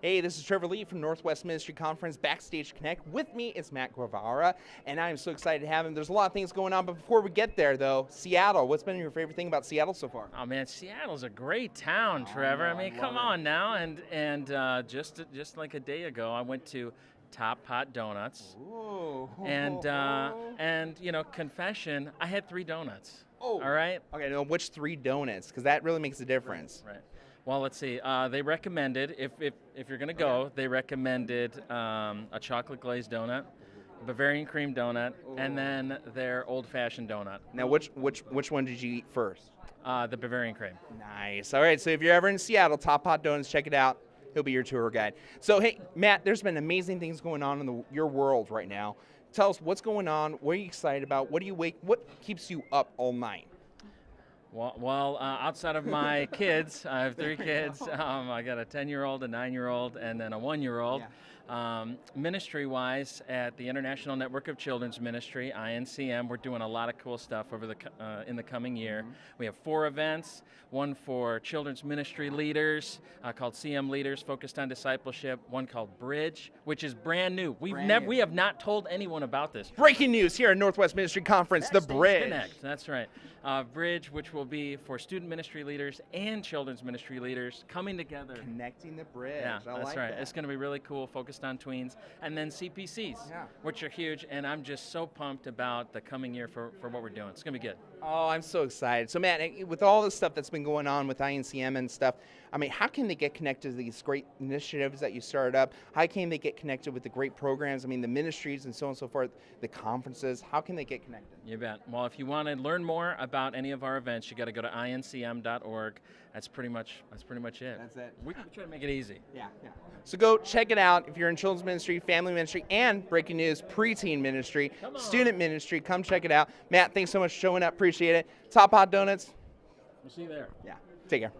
Hey, this is Trevor Lee from Northwest Ministry Conference Backstage Connect. With me is Matt Guevara, and I'm so excited to have him. There's a lot of things going on, but before we get there, though, Seattle. What's been your favorite thing about Seattle so far? Oh man, Seattle's a great town, Trevor. know, I mean, I love come it. on now, and just like a day ago, I went to Top Pot Donuts, Ooh. and confession, I had 3 donuts. Oh. All right. Okay, now which 3 donuts? Because that really makes a difference. Right. Well, let's see. They recommended if you're gonna go, they recommended a chocolate glazed donut, Bavarian cream donut, and then their old-fashioned donut, Now, which one did you eat first? the Bavarian cream. Nice. All right, so if you're ever in Seattle, Top Hot Donuts, check it out. He'll be your tour guide. So, hey, Matt, there's been amazing things going on in your world right now. Tell us what's going on. What are you excited about? What keeps you up all night? Well, outside of my kids, I have 3 kids. I got a 10-year-old, a 9-year-old, and then a 1-year-old. Ministry-wise, at the International Network of Children's Ministry, INCM, we're doing a lot of cool stuff in the coming year. We have 4 events, one for children's ministry leaders called CM Leaders, focused on discipleship, one called Bridge, which is brand new. We have not told anyone about this. Breaking news here at Northwest Ministry Conference, the Backstage Bridge. Connect, that's right. Bridge, which will be for student ministry leaders and children's ministry leaders coming together. Connecting the bridge. Yeah, I that's like right. that. It's going to be really cool, focused on tweens. And then CPCs, Yeah. which are huge, and I'm just so pumped about the coming year for what we're doing. It's going to be good. Oh, I'm so excited. So, Matt, with all the stuff that's been going on with INCM and stuff, I mean, how can they get connected to these great initiatives that you started up? How can they get connected with the great programs? I mean, the ministries and so on and so forth, the conferences. How can they get connected? You bet. Well, if you want to learn more about any of our events, you got to go to incm.org. That's pretty much it. That's it. We try to make it easy. Yeah. So go check it out if you're in children's ministry, family ministry, and breaking news, preteen ministry, student ministry. Come check it out. Matt, thanks so much for showing up. Appreciate it. Top Hot Donuts. We'll see you there. Yeah. Take care.